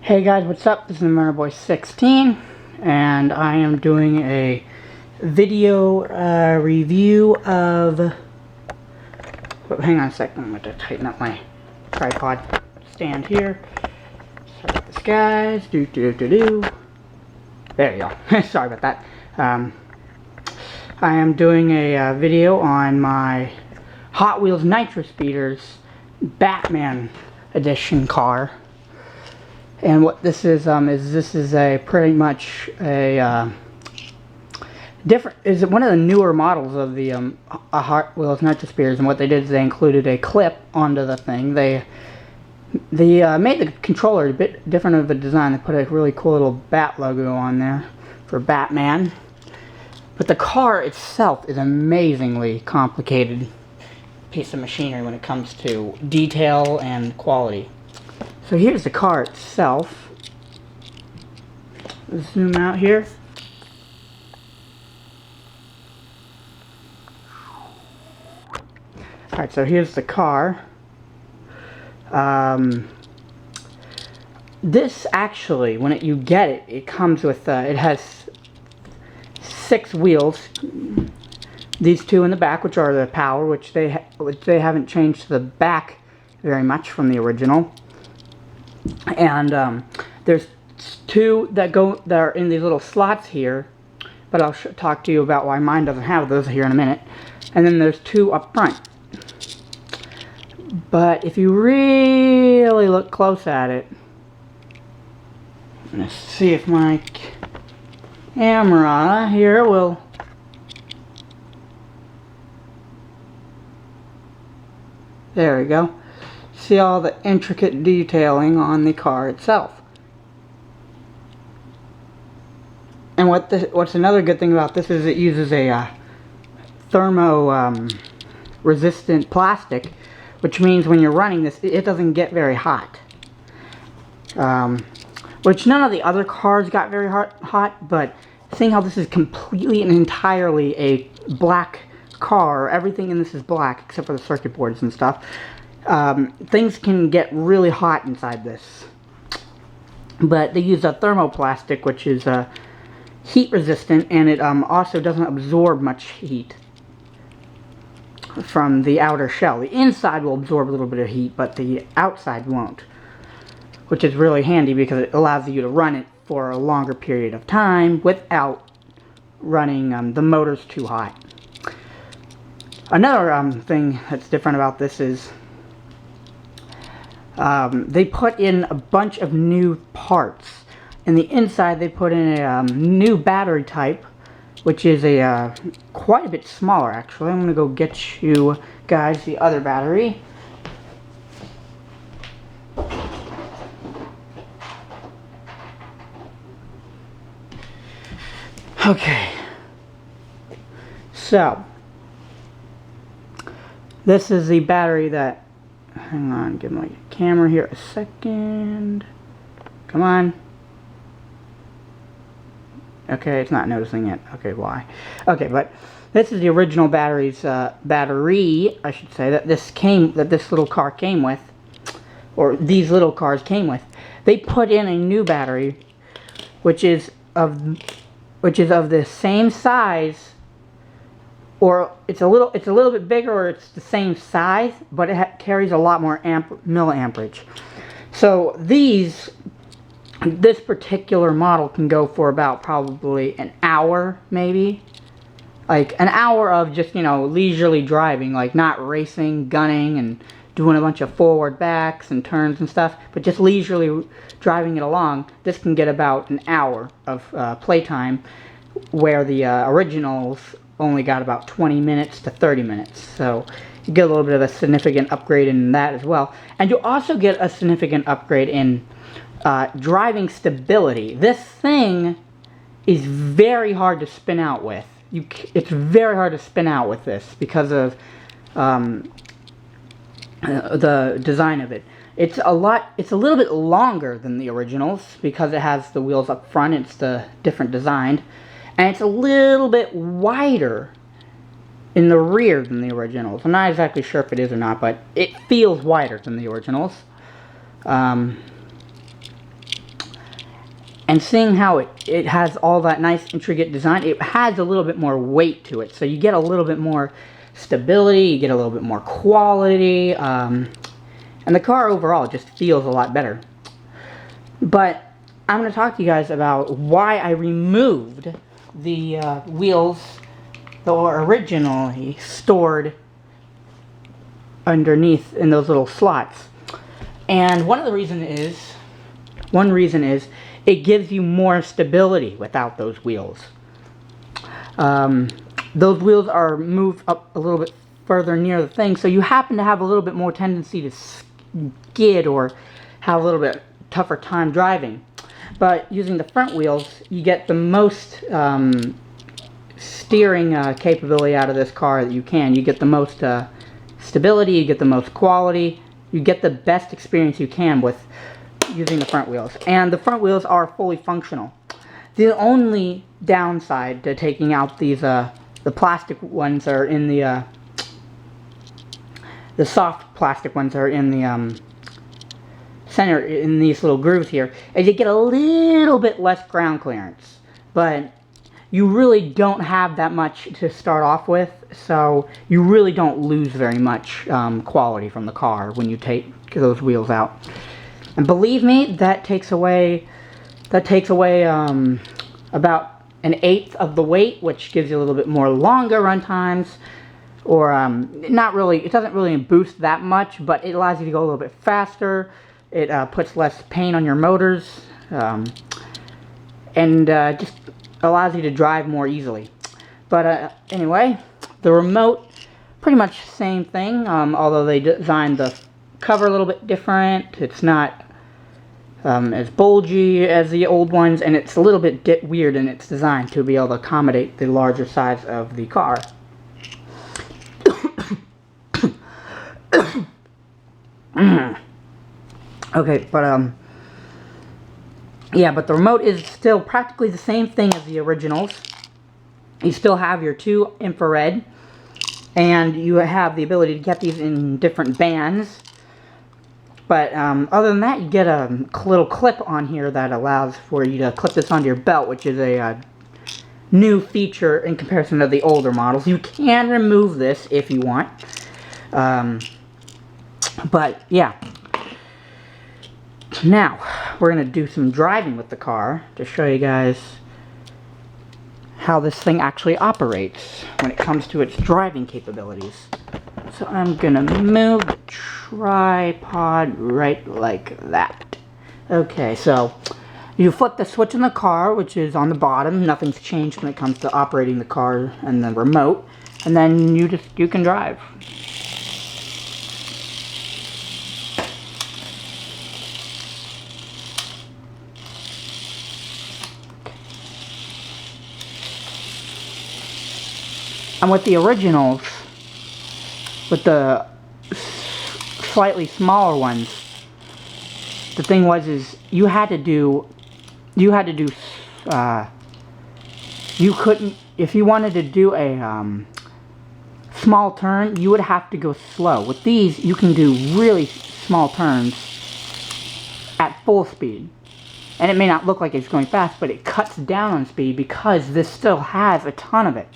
Hey guys, what's up? This is MurderBoy16 and I am doing a video review of... hang on a second, I'm going to tighten up my tripod stand here. Sorry about this, guys. There you go. Sorry about that. I am doing a video on my Hot Wheels Nitro Speeders Batman edition car. And what this is a pretty much a one of the newer models of the Hot Wheels Nitro Speeders. And what they did is they included a clip onto the thing. They made the controller a bit different of a design. They put a really cool little bat logo on there for Batman. But the car itself is amazingly complicated piece of machinery when it comes to detail and quality. So here's the car itself. Let's zoom out here. Alright, so here's the car. This actually, when you get it, it comes with, it has 6 wheels. These 2 in the back, which are the power, which they haven't changed to the back very much from the original. And there's 2 that are in these little slots here, but I'll talk to you about why mine doesn't have those here in a minute. And then there's 2 up front. But if you really look close at it, let's see if my camera here will... There we go. See all the intricate detailing on the car itself. And what's another good thing about this is it uses a thermo resistant plastic, which means when you're running this, it doesn't get very hot. Which none of the other cars got very hot, but seeing how this is completely and entirely a black car, everything in this is black except for the circuit boards and stuff. Things can get really hot inside this. But they use a thermoplastic, which is heat resistant, and it also doesn't absorb much heat from the outer shell. The inside will absorb a little bit of heat, but the outside won't. Which is really handy because it allows you to run it for a longer period of time without running the motors too hot. Another thing that's different about this is they put in a bunch of new parts. In the inside they put in a new battery type, which is a quite a bit smaller actually. I'm going to go get you guys the other battery. Okay, so this is the battery that, hang on, give my camera here a second. Come on. Okay, it's not noticing it. Okay, why? Okay, but this is the original battery, I should say, that this little car came with, or these little cars came with. They put in a new battery, which is of the same size, or it's a little bit bigger, or it's the same size, but it carries a lot more milliamperage. So this particular model can go for about probably an hour, maybe. Like an hour of just, you know, leisurely driving, like not racing, gunning, and doing a bunch of forward backs and turns and stuff, but just leisurely driving it along. This can get about an hour of playtime, where the originals only got about 20 minutes to 30 minutes. So you get a little bit of a significant upgrade in that as well. And you also get a significant upgrade in driving stability. This thing is very hard to spin out with. It's very hard to spin out with this because of the design of it. It's a little bit longer than the originals because it has the wheels up front. It's the different design. And it's a little bit wider in the rear than the originals. I'm not exactly sure if it is or not, but it feels wider than the originals. And seeing how it has all that nice intricate design, it has a little bit more weight to it. So you get a little bit more stability, you get a little bit more quality, and the car overall just feels a lot better. But I'm going to talk to you guys about why I removed the wheels that were originally stored underneath in those little slots. And one reason is it gives you more stability without those wheels. Those wheels are moved up a little bit further near the thing, so you happen to have a little bit more tendency to skid or have a little bit tougher time driving. But using the front wheels, you get the most steering capability out of this car that you can. You get the most stability, you get the most quality, you get the best experience you can with using the front wheels. And the front wheels are fully functional. The only downside to taking out these the plastic ones that are in the soft plastic ones that are in the center, in these little grooves here, is you get a little bit less ground clearance. But you really don't have that much to start off with, so you really don't lose very much quality from the car when you take those wheels out. And believe me, that takes away about 1/8 of the weight, which gives you a little bit more longer run times, or not really. It doesn't really boost that much, but it allows you to go a little bit faster. It puts less pain on your motors, and just allows you to drive more easily. But anyway, the remote, pretty much same thing, although they designed the cover a little bit different. It's not as bulgy as the old ones, and it's a little bit weird in its design to be able to accommodate the larger size of the car. Okay, but yeah, but the remote is still practically the same thing as the originals. You still have your 2 infrared, and you have the ability to get these in different bands. But other than that, you get a little clip on here that allows for you to clip this onto your belt, which is a new feature in comparison to the older models. You can remove this if you want. But yeah. Now, we're going to do some driving with the car to show you guys how this thing actually operates when it comes to its driving capabilities. So I'm going to move the tripod right like that. Okay, so you flip the switch in the car, which is on the bottom. Nothing's changed when it comes to operating the car and the remote. And then you can drive. And with the originals, with the slightly smaller ones, the thing is you couldn't, if you wanted to do a small turn, you would have to go slow. With these, you can do really small turns at full speed. And it may not look like it's going fast, but it cuts down on speed because this still has a ton of it.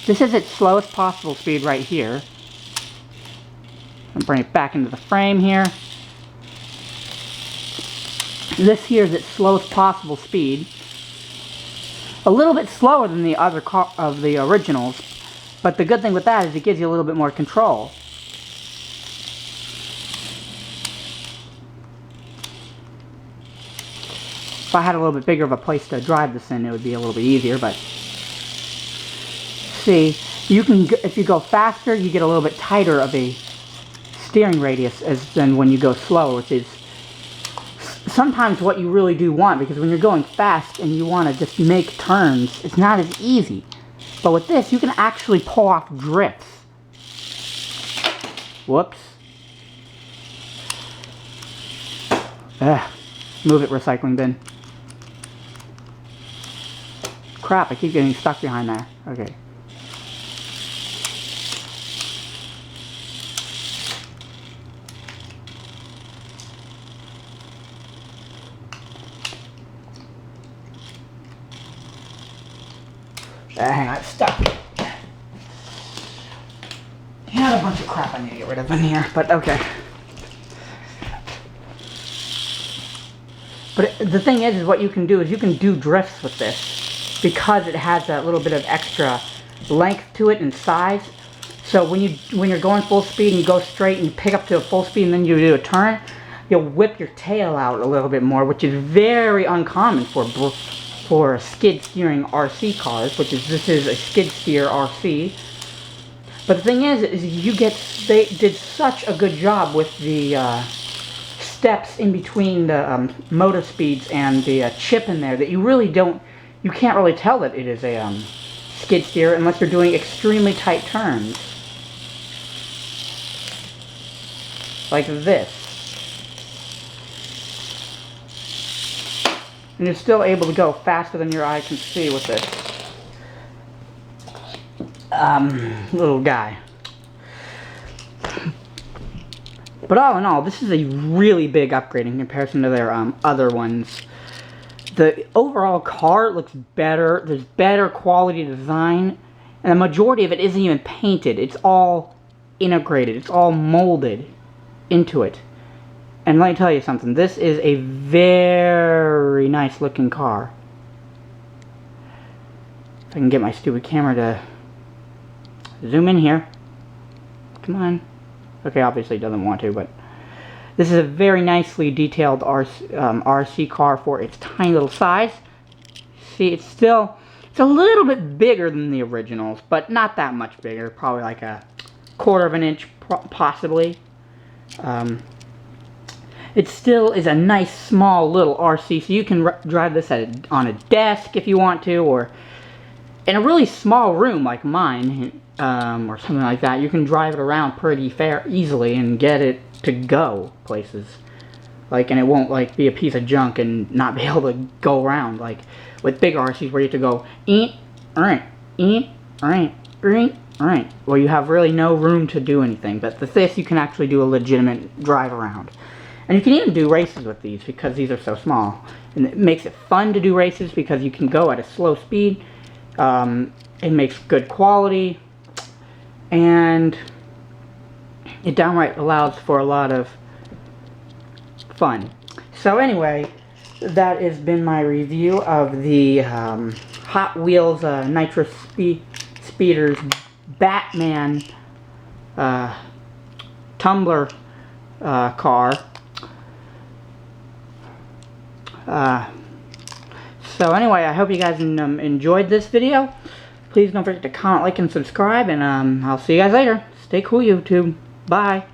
This is its slowest possible speed right here. I'll bring it back into the frame here. This here is its slowest possible speed. A little bit slower than the other of the originals, but the good thing with that is it gives you a little bit more control. If I had a little bit bigger of a place to drive this in, it would be a little bit easier, but see, you can, if you go faster, you get a little bit tighter of a steering radius than when you go slow, which is sometimes what you really do want, because when you're going fast and you want to just make turns, it's not as easy. But with this, you can actually pull off drifts. Whoops. Move it, recycling bin. Crap, I keep getting stuck behind there. Okay. Hang on, it's stuck. Had a bunch of crap I need to get rid of in here, but okay. But the thing is what you can do is you can do drifts with this because it has that little bit of extra length to it and size. So when you're going full speed and you go straight and you pick up to a full speed and then you do a turn, you'll whip your tail out a little bit more, which is very uncommon for skid steering RC cars, this is a skid steer RC. But the thing is they did such a good job with the steps in between the motor speeds and the chip in there that you can't really tell that it is a skid steer unless you're doing extremely tight turns. Like this. And you're still able to go faster than your eye can see with this little guy. But all in all, this is a really big upgrade in comparison to their other ones. The overall car looks better. There's better quality design. And the majority of it isn't even painted. It's all integrated. It's all molded into it. And let me tell you something. This is a very nice looking car. If I can get my stupid camera to zoom in here. Come on. Okay, obviously it doesn't want to, but this is a very nicely detailed RC car for its tiny little size. See, it's a little bit bigger than the originals, but not that much bigger. Probably like a quarter of an inch, possibly. It still is a nice small little RC, so you can drive this on a desk if you want to, or in a really small room like mine, or something like that. You can drive it around pretty easily and get it to go places. And it won't be a piece of junk and not be able to go around like with big RCs where you have to go where you have really no room to do anything. But with this you can actually do a legitimate drive around. And you can even do races with these because these are so small. And it makes it fun to do races because you can go at a slow speed. It makes good quality. And it downright allows for a lot of fun. So anyway, that has been my review of the Hot Wheels Nitro Speeders Batman tumbler car. So anyway, I hope you guys enjoyed this video. Please don't forget to comment, like, and subscribe, and I'll see you guys later. Stay cool, YouTube. Bye.